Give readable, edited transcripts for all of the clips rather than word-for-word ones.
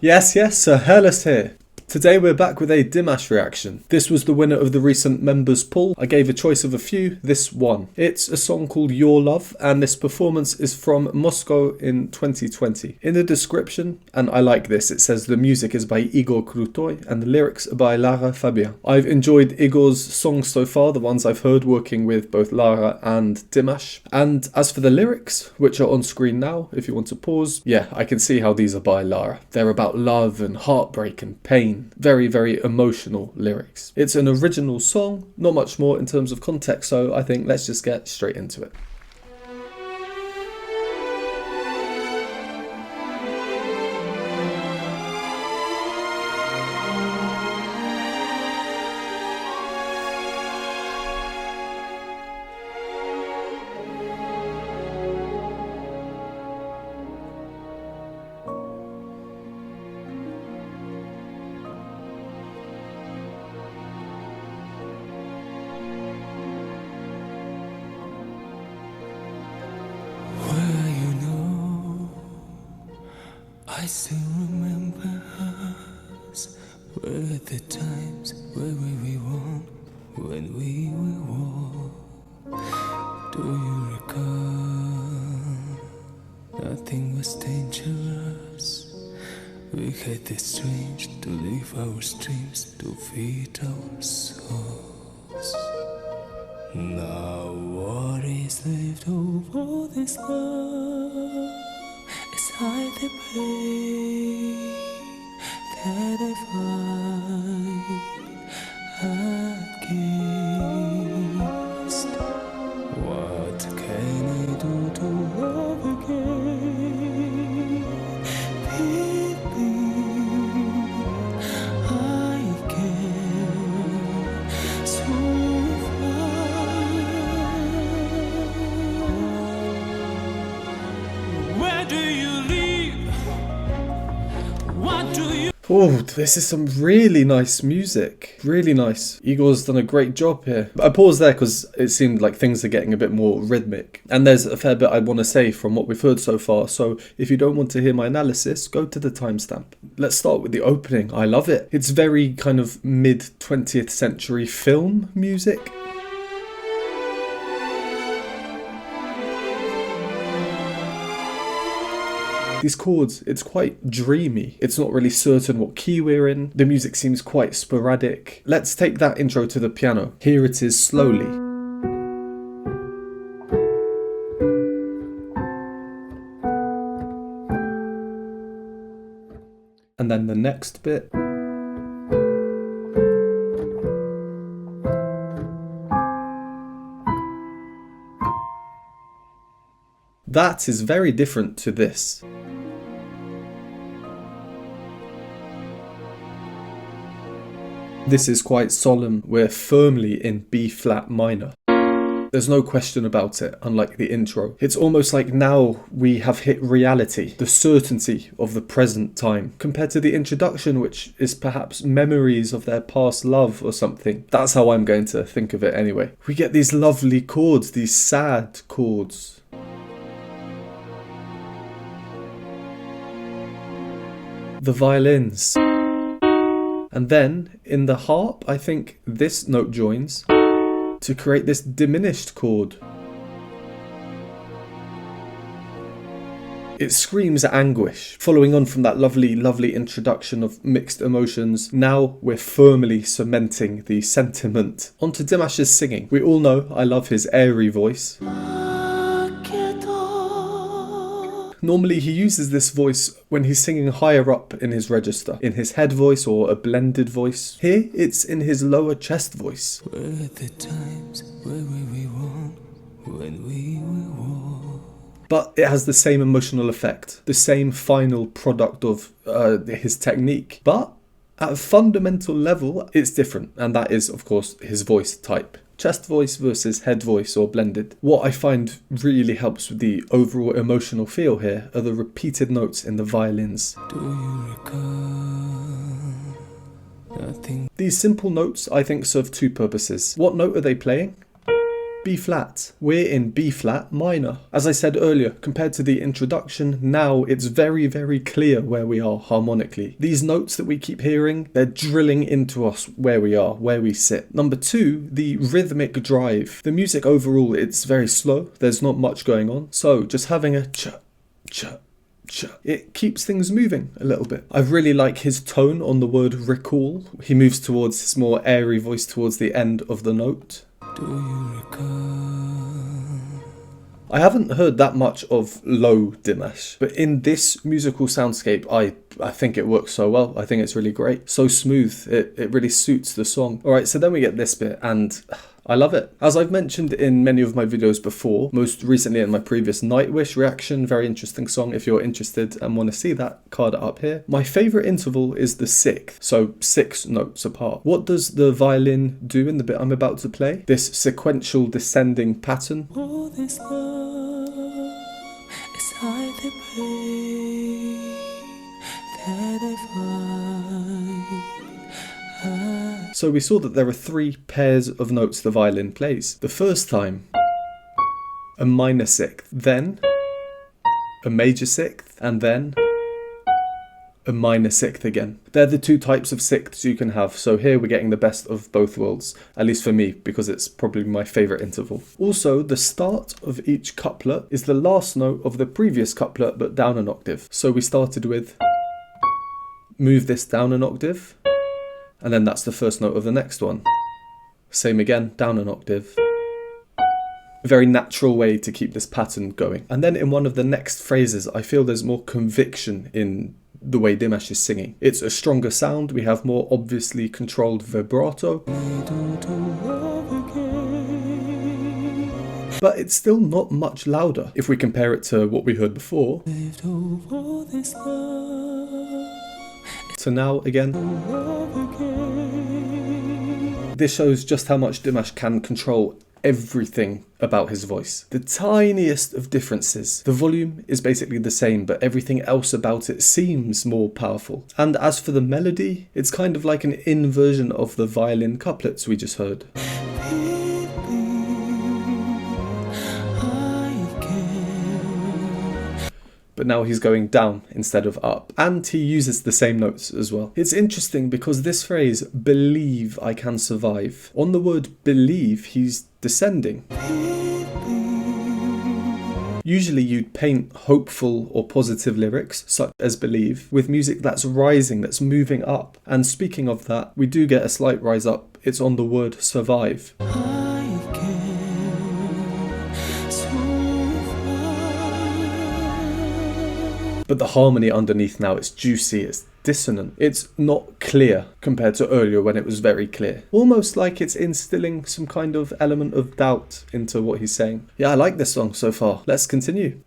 Yes, Sir Hairless here. Today we're back with a DIMASH reaction. This was the winner of the recent members poll. I gave a choice of a few, this won. It's a song called Your Love, and this performance is from Moscow in 2020. In the description, and I like this, it says the music is by Igor Krutoy and the lyrics are by Lara Fabian. I've enjoyed Igor's songs so far, the ones I've heard working with both Lara and DIMASH. And as for the lyrics, which are on screen now, if you want to pause, yeah, I can see how these are by Lara. They're about love and heartbreak and pain. Very, very emotional lyrics. It's an original song, not much more in terms of context, so I think let's just get straight into it. I still remember us, were the times where we won, when we were war. Do you recall? Nothing was dangerous. We had the strength to live our dreams, to feed our souls. Now what is left of all this love? Hide the pain that I find against. What can I do to love again? Believe I can so far. Where do you? Oh, this is some really nice music. Really nice. Igor's done a great job here. I paused there because it seemed like things are getting a bit more rhythmic. And there's a fair bit I want to say from what we've heard so far. So if you don't want to hear my analysis, go to the timestamp. Let's start with the opening. I love it. It's very kind of mid-20th century film music. These chords, it's quite dreamy. It's not really certain what key we're in. The music seems quite sporadic. Let's take that intro to the piano. Here it is slowly. And then the next bit. That is very different to this. This is quite solemn. We're firmly in B flat minor. There's no question about it, unlike the intro. It's almost like now we have hit reality, the certainty of the present time, compared to the introduction, which is perhaps memories of their past love or something. That's how I'm going to think of it anyway. We get these lovely chords, these sad chords. The violins. And then, in the harp, I think this note joins to create this diminished chord. It screams anguish, following on from that lovely, lovely introduction of mixed emotions. Now we're firmly cementing the sentiment. Onto DIMASH's singing. We all know I love his airy voice. Normally he uses this voice when he's singing higher up in his register, in his head voice or a blended voice. Here it's in his lower chest voice. Were the times where we won, when we were war. But it has the same emotional effect, the same final product of his technique. But at a fundamental level, it's different, and that is, of course, his voice type. Chest voice versus head voice or blended. What I find really helps with the overall emotional feel here are the repeated notes in the violins. Do you recall? Nothing. These simple notes, I think, serve two purposes. What note are they playing? B flat. We're in B flat minor. As I said earlier, compared to the introduction, now it's very, very clear where we are harmonically. These notes that we keep hearing, they're drilling into us where we are, where we sit. Number 2, the rhythmic drive. The music overall, it's very slow. There's not much going on. So just having a ch, ch, ch, it keeps things moving a little bit. I really like his tone on the word recall. He moves towards his more airy voice towards the end of the note. Do you recall? I haven't heard that much of low Dimash, but in this musical soundscape, I think it works so well. I think it's really great. So smooth. It really suits the song. Alright, so then we get this bit, and I love it. As I've mentioned in many of my videos before, most recently in my previous Nightwish reaction, very interesting song. If you're interested and want to see that, card it up here. My favourite interval is the 6th, so 6 notes apart. What does the violin do in the bit I'm about to play? This sequential descending pattern. All this love is hide the pain that I find. So we saw that there are 3 pairs of notes the violin plays. The first time, a minor 6th, then a major 6th, and then a minor 6th again. They're the 2 types of 6ths you can have, so here we're getting the best of both worlds, at least for me, because it's probably my favourite interval. Also, the start of each couplet is the last note of the previous couplet, but down an octave. So we started with, move this down an octave, and then that's the first note of the next one. Same again, down an octave. A very natural way to keep this pattern going. And then in one of the next phrases, I feel there's more conviction in the way Dimash is singing. It's a stronger sound, we have more obviously controlled vibrato. But it's still not much louder if we compare it to what we heard before. So now again. This shows just how much Dimash can control everything about his voice. The tiniest of differences. The volume is basically the same, but everything else about it seems more powerful. And as for the melody, it's kind of like an inversion of the violin couplets we just heard. But now he's going down instead of up. And he uses the same notes as well. It's interesting because this phrase, believe I can survive, on the word believe, he's descending. Usually you'd paint hopeful or positive lyrics, such as believe, with music that's rising, that's moving up. And speaking of that, we do get a slight rise up. It's on the word survive. But the harmony underneath now, it's juicy, it's dissonant. It's not clear compared to earlier when it was very clear. Almost like it's instilling some kind of element of doubt into what he's saying. Yeah, I like this song so far. Let's continue.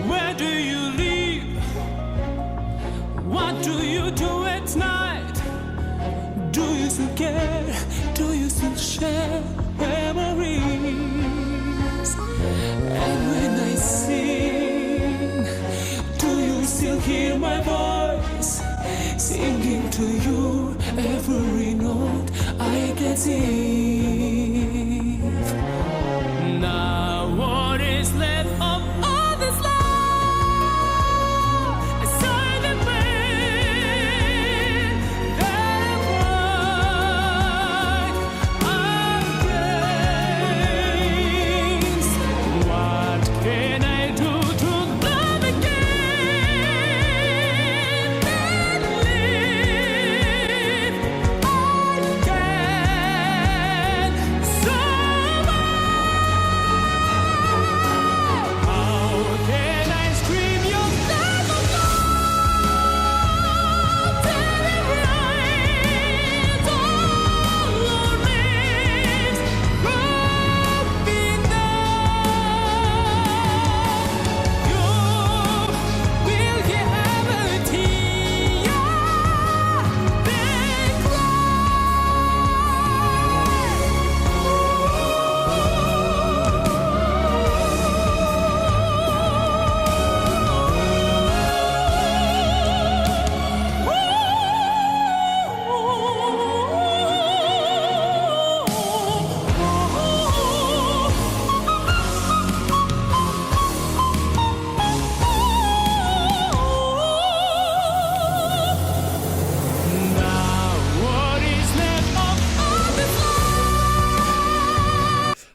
Where do you live? What do you do at night? Do you still care? Do you still share memories? And when I sing, do you still hear my voice? Singing to you every note I can sing. Now what is left of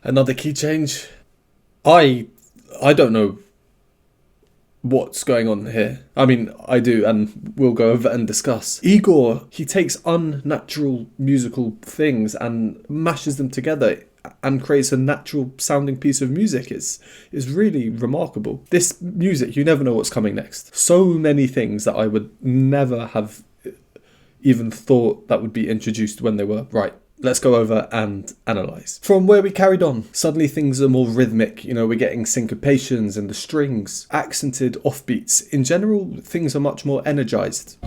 Another key change. I don't know what's going on here. I mean, I do, and we'll go over and discuss. Igor, he takes unnatural musical things and mashes them together and creates a natural sounding piece of music. Is really remarkable. This music, you never know what's coming next. So many things that I would never have even thought that would be introduced when they were. Right, let's go over and analyse. From where we carried on, suddenly things are more rhythmic. You know, we're getting syncopations in the strings, accented offbeats. In general, things are much more energised.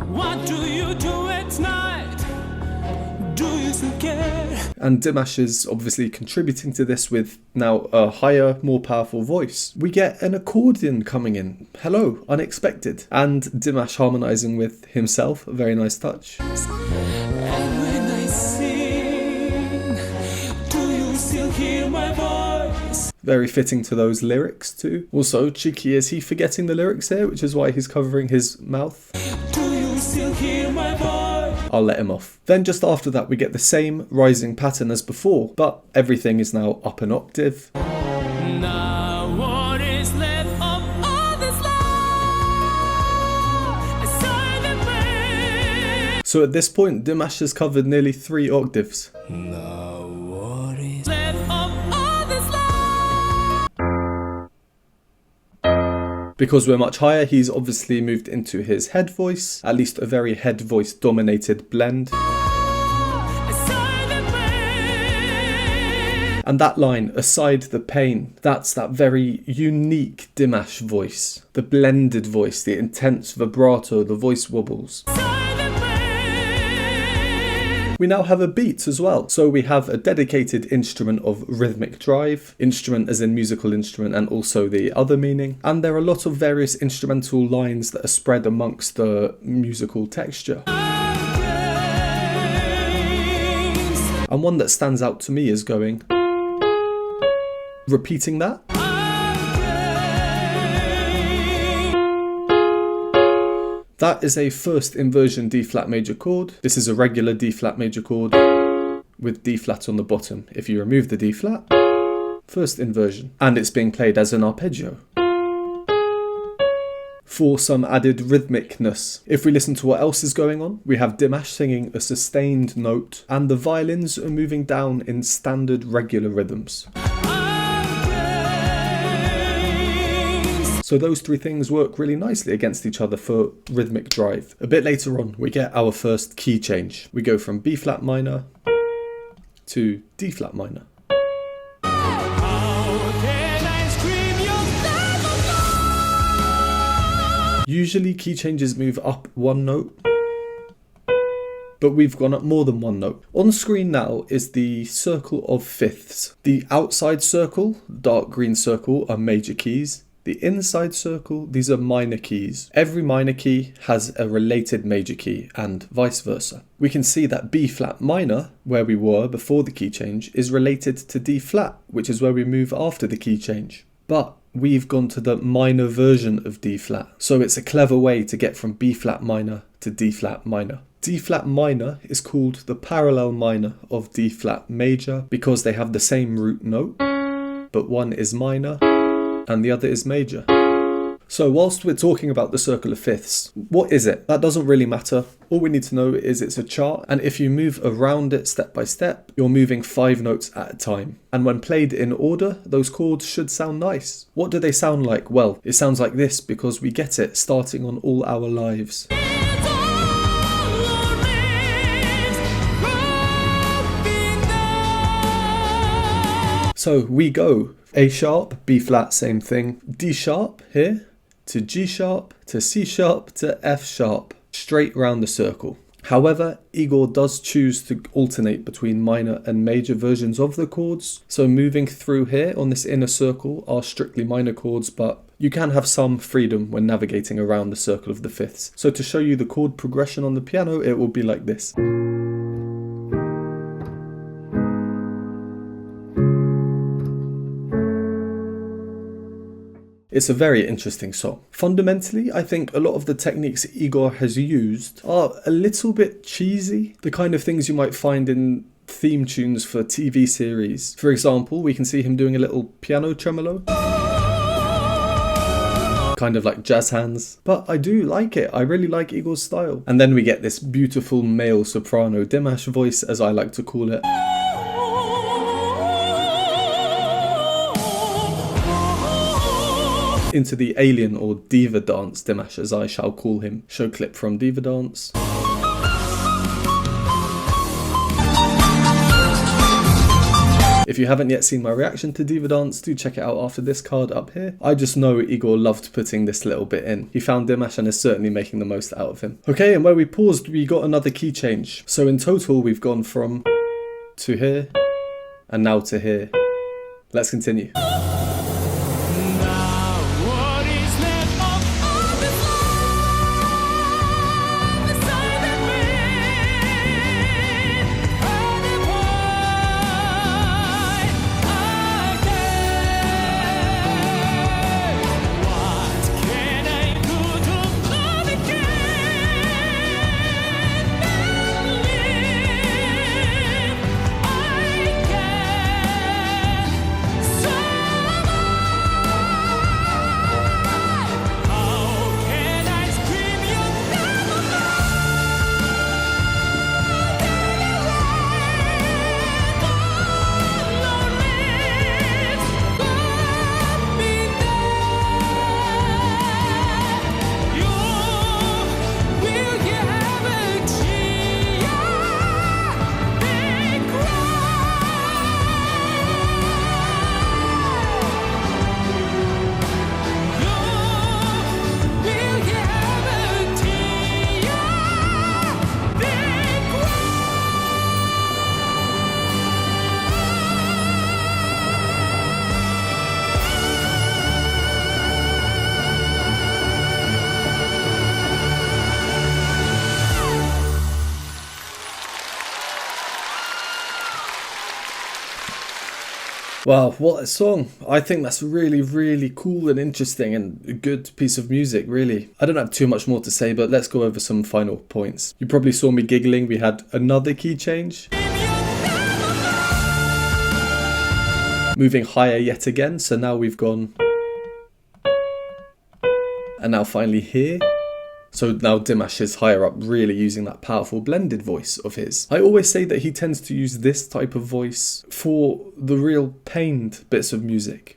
What do you do at night? Do you still care? And Dimash is obviously contributing to this with now a higher, more powerful voice. We get an accordion coming in. Hello, unexpected. And Dimash harmonising with himself, a very nice touch. And when I sing, do you still hear my voice? Very fitting to those lyrics too. Also, cheeky, is he forgetting the lyrics here, which is why he's covering his mouth? Do you still hear my voice? I'll let him off. Then just after that we get the same rising pattern as before, but everything is now up an octave. Now what is left of all this love? A silent pain. So at this point, Dimash has covered nearly 3 octaves. Now what is left of all this love? Because we're much higher, he's obviously moved into his head voice, at least a very head voice dominated blend. And that line, aside the pain, that's that very unique Dimash voice. The blended voice, the intense vibrato, the voice wobbles. We now have a beat as well. So we have a dedicated instrument of rhythmic drive, instrument as in musical instrument and also the other meaning. And there are a lot of various instrumental lines that are spread amongst the musical texture. And one that stands out to me is going, repeating that. That is a first inversion D flat major chord. This is a regular D flat major chord with D flat on the bottom. If you remove the D flat, first inversion. And it's being played as an arpeggio. For some added rhythmicness, if we listen to what else is going on, we have Dimash singing a sustained note and the violins are moving down in standard regular rhythms. So those 3 things work really nicely against each other for rhythmic drive. A bit later on, we get our first key change. We go from B flat minor to D flat minor. Usually key changes move up 1 note, but we've gone up more than 1 note. On screen now is the circle of fifths. The outside circle, dark green circle, are major keys. The inside circle, these are minor keys. Every minor key has a related major key and vice versa. We can see that B flat minor, where we were before the key change, is related to D flat, which is where we move after the key change. But we've gone to the minor version of D flat. So it's a clever way to get from B flat minor to D flat minor. D flat minor is called the parallel minor of D flat major because they have the same root note, but one is minor and the other is major. So whilst we're talking about the circle of fifths, what is it? That doesn't really matter. All we need to know is it's a chart, and if you move around it step by step, you're moving 5 notes at a time. And when played in order, those chords should sound nice. What do they sound like? Well, it sounds like this because we get it starting on All Our Lives. So we go A sharp, B flat, same thing, D sharp here, to G sharp, to C sharp, to F sharp, straight round the circle. However, Igor does choose to alternate between minor and major versions of the chords, so moving through here on this inner circle are strictly minor chords, but you can have some freedom when navigating around the circle of the fifths. So to show you the chord progression on the piano, it will be like this. It's a very interesting song. Fundamentally, I think a lot of the techniques Igor has used are a little bit cheesy. The kind of things you might find in theme tunes for TV series. For example, we can see him doing a little piano tremolo. Kind of like jazz hands. But I do like it. I really like Igor's style. And then we get this beautiful male soprano DIMASH voice, as I like to call it. Into the alien or diva dance DIMASH, as I shall call him. Show clip from Diva Dance. If you haven't yet seen my reaction to Diva Dance, do check it out after this card up here. I just know Igor loved putting this little bit in. He found DIMASH and is certainly making the most out of him. Okay, and where we paused, we got another key change. So in total, we've gone from to here and now to here. Let's continue. Wow, what a song. I think that's really, really cool and interesting and a good piece of music, really. I don't have too much more to say, but let's go over some final points. You probably saw me giggling. We had another key change. Moving higher yet again, so now we've gone. And now finally here. So now DIMASH is higher up, really using that powerful blended voice of his. I always say that he tends to use this type of voice for the real pained bits of music.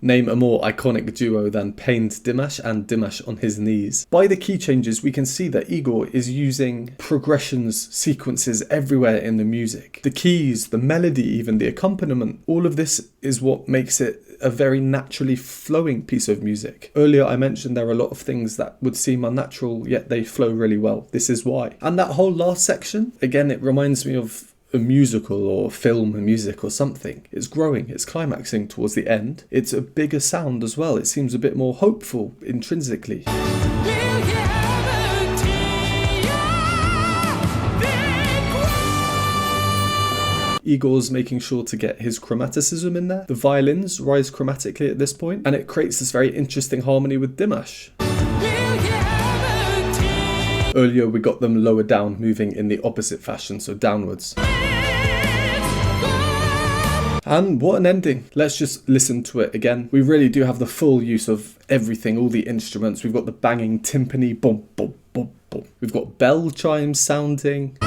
Name a more iconic duo than pained DIMASH and DIMASH on his knees. By the key changes, we can see that Igor is using progressions, sequences everywhere in the music. The keys, the melody, even the accompaniment, all of this is what makes it a very naturally flowing piece of music. Earlier I mentioned there are a lot of things that would seem unnatural, yet they flow really well. This is why. And that whole last section, again, it reminds me of a musical or film music or something. It's growing, it's climaxing towards the end. It's a bigger sound as well. It seems a bit more hopeful intrinsically. Igor's making sure to get his chromaticism in there. The violins rise chromatically at this point, and it creates this very interesting harmony with DIMASH. Earlier we got them lower down, moving in the opposite fashion, so downwards. And what an ending. Let's just listen to it again. We really do have the full use of everything, all the instruments. We've got the banging timpani, boom, boom, boom, boom. We've got bell chimes sounding.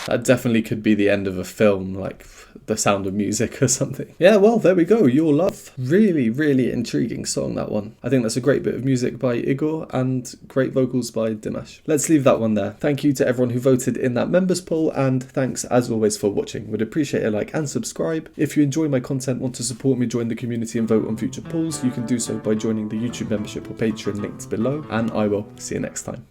That definitely could be the end of a film, like The Sound of Music or something. Yeah, well, there we go. Your Love. Really, really intriguing song, that one. I think that's a great bit of music by Igor and great vocals by DIMASH. Let's leave that one there. Thank you to everyone who voted in that members poll, and thanks as always for watching. Would appreciate a like and subscribe. If you enjoy my content, want to support me, join the community and vote on future polls, you can do so by joining the YouTube membership or Patreon linked below, and I will see you next time.